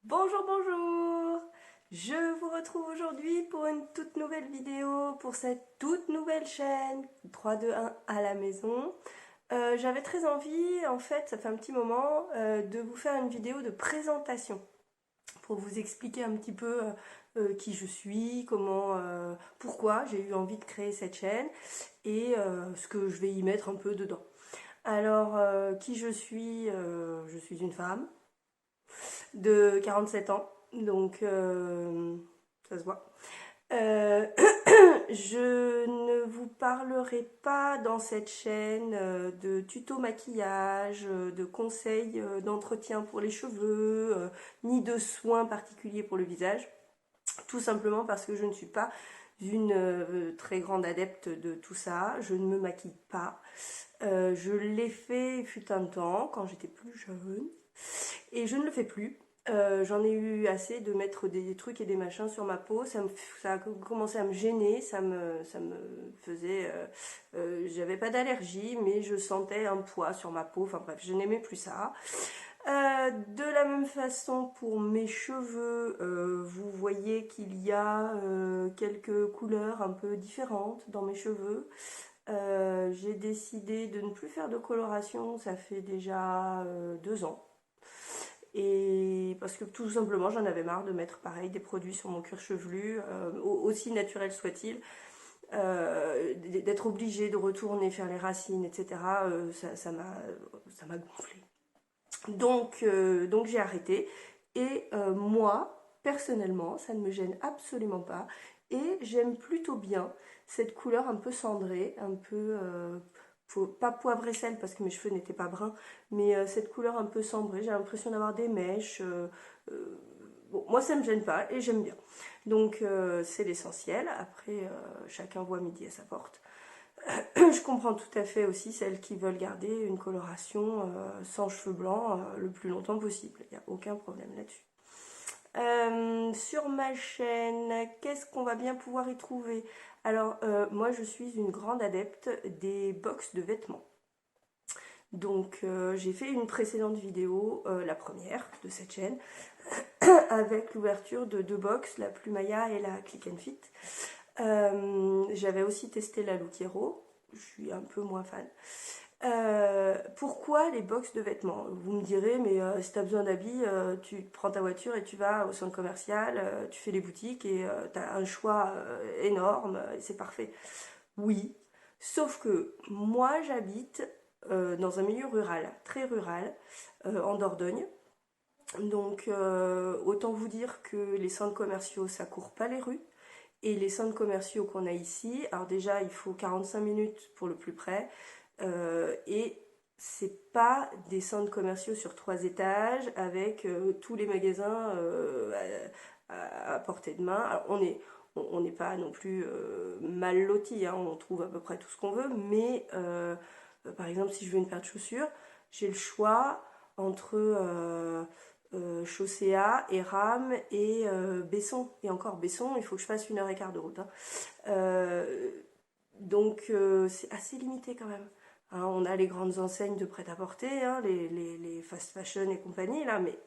Bonjour, bonjour! Je vous retrouve aujourd'hui pour une toute nouvelle vidéo pour cette toute nouvelle chaîne 3, 2, 1 à la maison. J'avais très envie, en fait, ça fait un petit moment, de vous faire une vidéo de présentation pour vous expliquer un petit peu qui je suis, pourquoi j'ai eu envie de créer cette chaîne et ce que je vais y mettre un peu dedans. Alors, qui je suis une femme de 47 ans, donc ça se voit. Euh, je ne vous parlerai pas dans cette chaîne de tuto maquillage, de conseils d'entretien pour les cheveux, ni de soins particuliers pour le visage, tout simplement parce que je ne suis pas une très grande adepte de tout ça. Je ne me maquille pas. Je l'ai fait, il fut un temps, quand j'étais plus jeune, et je ne le fais plus. J'en ai eu assez de mettre des trucs et des machins sur ma peau. Ça a commencé à me gêner. Ça me faisait. J'avais pas d'allergie, mais je sentais un poids sur ma peau. Enfin bref, je n'aimais plus ça. De la même façon pour mes cheveux, vous voyez qu'il y a quelques couleurs un peu différentes dans mes cheveux. J'ai décidé de ne plus faire de coloration, ça fait déjà 2 ans. Et parce que tout simplement j'en avais marre de mettre pareil des produits sur mon cuir chevelu, aussi naturel soit-il, d'être obligée de retourner faire les racines, etc. Ça m'a gonflé. Donc j'ai arrêté. Et moi, personnellement, ça ne me gêne absolument pas. Et j'aime plutôt bien cette couleur un peu cendrée, un peu pas poivre et sel parce que mes cheveux n'étaient pas bruns, mais cette couleur un peu cendrée. J'ai l'impression d'avoir des mèches. Bon, moi ça me gêne pas et j'aime bien. Donc c'est l'essentiel. Après, chacun voit midi à sa porte. Je comprends tout à fait aussi celles qui veulent garder une coloration sans cheveux blancs le plus longtemps possible. Il n'y a aucun problème là-dessus. Sur ma chaîne, qu'est-ce qu'on va bien pouvoir y trouver? Alors, moi, je suis une grande adepte des box de vêtements. Donc, j'ai fait une précédente vidéo, la première de cette chaîne, avec l'ouverture de deux box, la Plumaya et la Click and Fit. J'avais aussi testé la Lookero, je suis un peu moins fan. Pourquoi les box de vêtements? Vous me direz, mais si tu as besoin d'habits, tu prends ta voiture et tu vas au centre commercial, tu fais les boutiques et tu as un choix énorme, et c'est parfait. Oui, sauf que moi j'habite dans un milieu rural, très rural, en Dordogne. Donc autant vous dire que les centres commerciaux, ça court pas les rues. Et les centres commerciaux qu'on a ici, alors déjà il faut 45 minutes pour le plus près, et c'est pas des centres commerciaux sur 3 étages avec tous les magasins à portée de main. Alors on n'est pas non plus mal lotis, hein, on trouve à peu près tout ce qu'on veut, mais par exemple si je veux une paire de chaussures, j'ai le choix entre Chaussea, Eram et Besson. Et encore Besson, il faut que je fasse 1 h 15 de route, hein. Euh, donc c'est assez limité quand même. Hein, on a les grandes enseignes de prêt-à-porter, hein, les fast fashion et compagnie, là, mais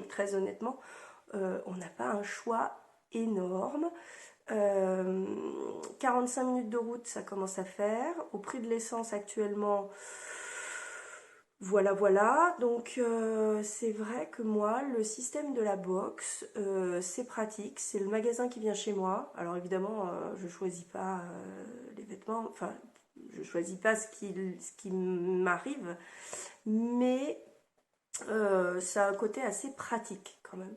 très honnêtement, on n'a pas un choix énorme. 45 minutes de route, ça commence à faire. Au prix de l'essence actuellement, voilà, voilà. Donc c'est vrai que moi, le système de la box, c'est pratique. C'est le magasin qui vient chez moi. Alors évidemment, je choisis pas les vêtements. Enfin, je choisis pas ce qui m'arrive, mais ça a un côté assez pratique quand même.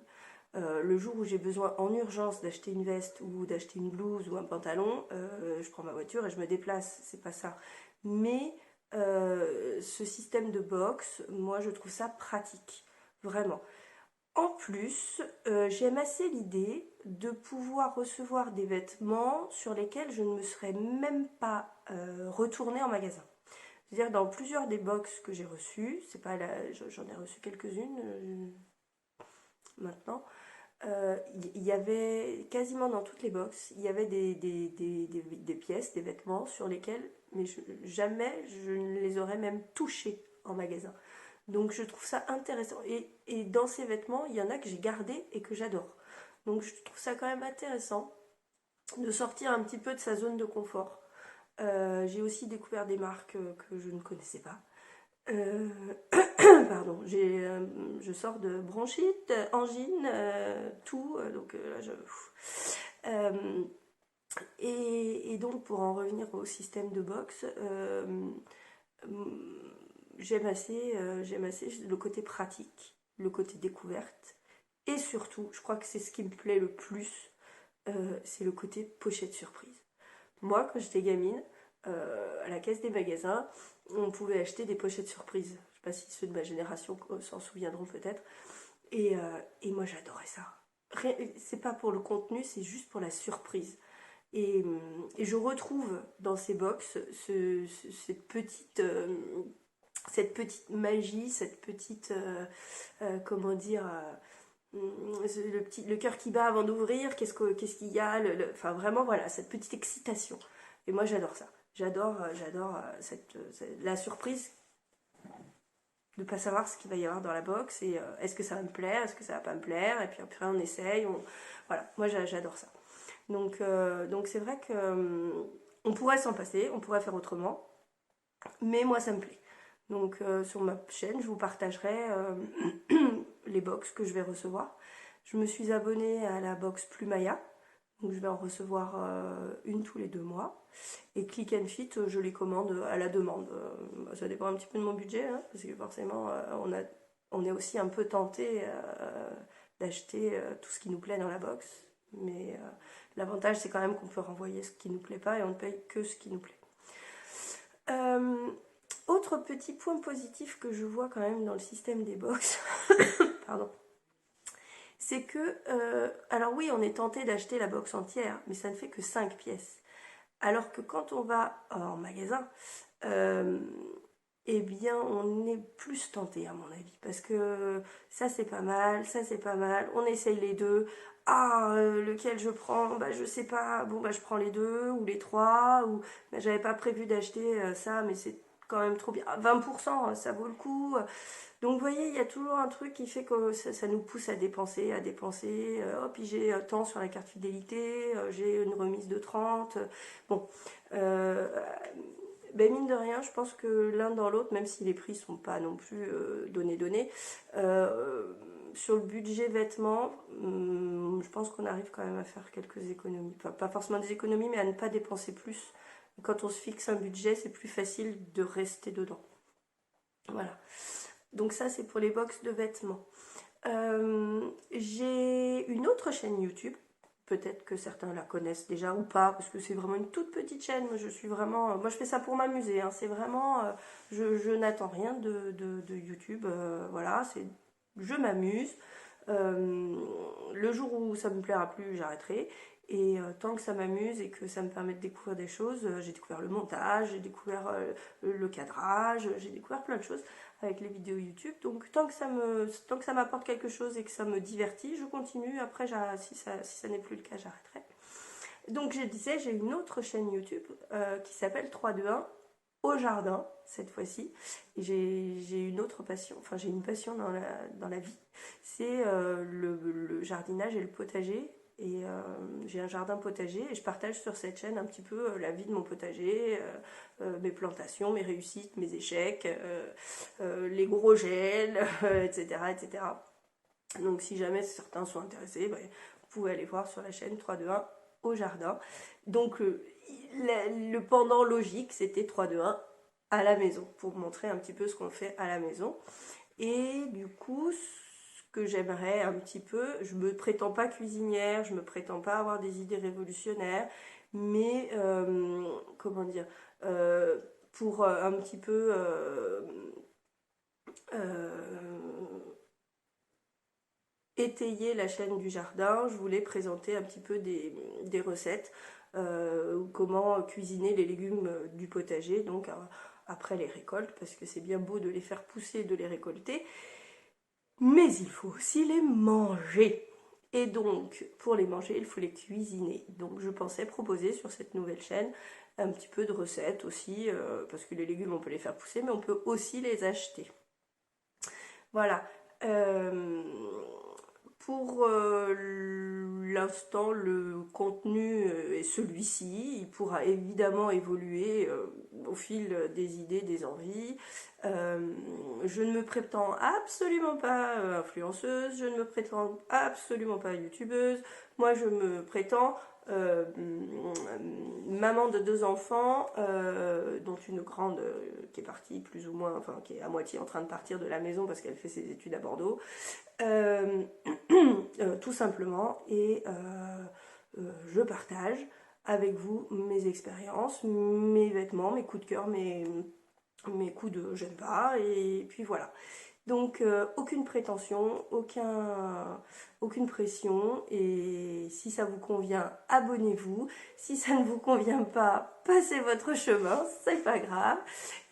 Le jour où j'ai besoin en urgence d'acheter une veste ou d'acheter une blouse ou un pantalon, je prends ma voiture et je me déplace, c'est pas ça. Mais ce système de box, moi je trouve ça pratique, vraiment. En plus, j'aime assez l'idée de pouvoir recevoir des vêtements sur lesquels je ne me serais même pas retournée en magasin. C'est-à-dire dans plusieurs des box que j'ai reçues, c'est pas j'en ai reçu quelques-unes maintenant, il y avait quasiment dans toutes les boxes, il y avait des pièces, des vêtements sur lesquels, mais jamais je ne les aurais même touchés en magasin. Donc je trouve ça intéressant. Et dans ces vêtements, il y en a que j'ai gardé et que j'adore. Donc je trouve ça quand même intéressant de sortir un petit peu de sa zone de confort. J'ai aussi découvert des marques que je ne connaissais pas. Euh, pardon, je sors de bronchite, angine, tout, donc là je... Euh, et donc pour en revenir au système de boxe, j'aime assez le côté pratique, le côté découverte, et surtout, je crois que c'est ce qui me plaît le plus, c'est le côté pochette surprise. Moi, quand j'étais gamine, à la caisse des magasins, on pouvait acheter des pochettes surprises. Je ne sais pas si ceux de ma génération s'en souviendront peut-être. Et moi, j'adorais ça. C'est pas pour le contenu, c'est juste pour la surprise. Et je retrouve dans ces box cette petite magie, cette petite, comment dire, le cœur qui bat avant d'ouvrir, qu'est-ce qu'il y a, enfin vraiment voilà, cette petite excitation. Et moi j'adore ça. J'adore la surprise de ne pas savoir ce qu'il va y avoir dans la box et est-ce que ça va me plaire, est-ce que ça va pas me plaire, et puis après on essaye, voilà, moi j'adore ça. Donc c'est vrai que on pourrait s'en passer, on pourrait faire autrement, mais moi ça me plaît. Donc sur ma chaîne, je vous partagerai les box que je vais recevoir. Je me suis abonnée à la box Plumaya, donc je vais en recevoir une tous les 2 mois. Et Click and Fit, je les commande à la demande. Ça dépend un petit peu de mon budget, hein, parce que forcément on est aussi un peu tenté d'acheter tout ce qui nous plaît dans la box. Mais l'avantage c'est quand même qu'on peut renvoyer ce qui nous plaît pas et on ne paye que ce qui nous plaît. Autre petit point positif que je vois quand même dans le système des box, pardon, c'est que, alors oui, on est tenté d'acheter la box entière, mais ça ne fait que 5 pièces. Alors que quand on va en magasin, eh bien, on est plus tenté à mon avis, parce que ça c'est pas mal, ça c'est pas mal, on essaye les deux. Ah, lequel je prends? Bah je sais pas, bon bah je prends les deux, ou les trois, ou bah, j'avais pas prévu d'acheter ça, mais c'est quand même trop bien. 20%, ça vaut le coup. Donc vous voyez, il y a toujours un truc qui fait que ça nous pousse à dépenser, à dépenser. Oh, puis j'ai tant sur la carte fidélité, j'ai une remise de 30. Bon, euh, ben mine de rien, je pense que l'un dans l'autre, même si les prix sont pas non plus donnés, sur le budget vêtements, je pense qu'on arrive quand même à faire quelques économies. Enfin, pas forcément des économies, mais à ne pas dépenser plus. Quand on se fixe un budget, c'est plus facile de rester dedans. Voilà. Donc ça, c'est pour les box de vêtements. J'ai une autre chaîne YouTube. Peut-être que certains la connaissent déjà ou pas, parce que c'est vraiment une toute petite chaîne. Moi, je suis vraiment, moi, je fais ça pour m'amuser. Hein. C'est vraiment, je n'attends rien de YouTube. Voilà, je m'amuse. Le jour où ça me plaira plus, j'arrêterai. Et tant que ça m'amuse et que ça me permet de découvrir des choses, j'ai découvert le montage, j'ai découvert le cadrage, j'ai découvert plein de choses avec les vidéos YouTube. Donc tant que ça m'apporte quelque chose et que ça me divertit, je continue. Après, si ça n'est plus le cas, j'arrêterai. Donc je disais, j'ai une autre chaîne YouTube qui s'appelle 321 au jardin cette fois-ci. J'ai une autre passion, enfin j'ai une passion dans la vie, c'est le jardinage et le potager. Et j'ai un jardin potager et je partage sur cette chaîne un petit peu la vie de mon potager, mes plantations, mes réussites, mes échecs, les gros gels, etc., etc. Donc si jamais certains sont intéressés, bah, vous pouvez aller voir sur la chaîne 321 au jardin. Donc le pendant logique, c'était 321 à la maison, pour montrer un petit peu ce qu'on fait à la maison. Et du coup, ce que j'aimerais un petit peu, je me prétends pas cuisinière, je me prétends pas avoir des idées révolutionnaires, mais comment dire, pour un petit peu étayer la chaîne du jardin, je voulais présenter un petit peu des recettes, comment cuisiner les légumes du potager, donc après les récoltes, parce que c'est bien beau de les faire pousser, de les récolter, mais il faut aussi les manger. Et donc, pour les manger, il faut les cuisiner. Donc, je pensais proposer sur cette nouvelle chaîne un petit peu de recettes aussi, parce que les légumes, on peut les faire pousser, mais on peut aussi les acheter. Voilà. Euh, pour l'instant, le contenu est celui-ci. Il pourra évidemment évoluer au fil des idées, des envies. Je ne me prétends absolument pas influenceuse, je ne me prétends absolument pas youtubeuse. Moi, je me prétends euh, maman de 2 enfants, dont une grande qui est partie plus ou moins, enfin qui est à moitié en train de partir de la maison parce qu'elle fait ses études à Bordeaux. Euh, tout simplement, et je partage avec vous mes expériences, mes vêtements, mes coups de cœur, mes coups de j'aime pas, et puis voilà. Donc aucune prétention, aucune pression, et si ça vous convient, abonnez-vous. Si ça ne vous convient pas, passez votre chemin, c'est pas grave.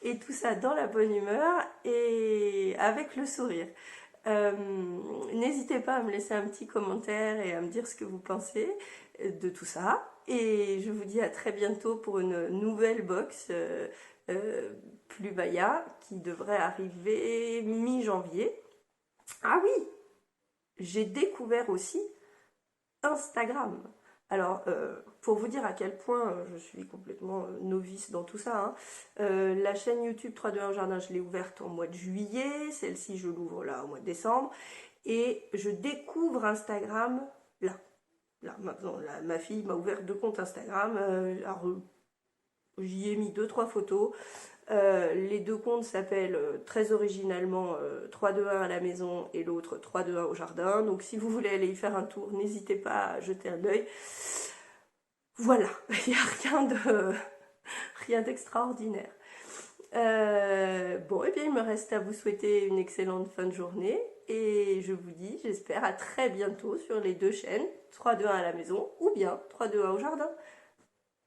Et tout ça dans la bonne humeur et avec le sourire. Euh, N'hésitez pas à me laisser un petit commentaire et à me dire ce que vous pensez de tout ça. Et je vous dis à très bientôt pour une nouvelle box plus Maya qui devrait arriver mi-janvier. Ah oui, j'ai découvert aussi Instagram. Alors, pour vous dire à quel point je suis complètement novice dans tout ça, hein, la chaîne YouTube 321 Jardin, je l'ai ouverte au mois de juillet, celle-ci je l'ouvre là au mois de décembre, et je découvre Instagram là. Là, maintenant, là, ma fille m'a ouvert 2 comptes Instagram, alors j'y ai mis 2-3 photos. Les 2 comptes s'appellent très originalement 321 à la maison et l'autre 321 au jardin. Donc si vous voulez aller y faire un tour, n'hésitez pas à jeter un œil. Voilà, il n'y a rien d'extraordinaire. Bon, et bien il me reste à vous souhaiter une excellente fin de journée. Et je vous dis, j'espère, à très bientôt sur les 2 chaînes, 321 à la maison ou bien 321 au jardin.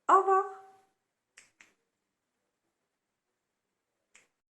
Au revoir!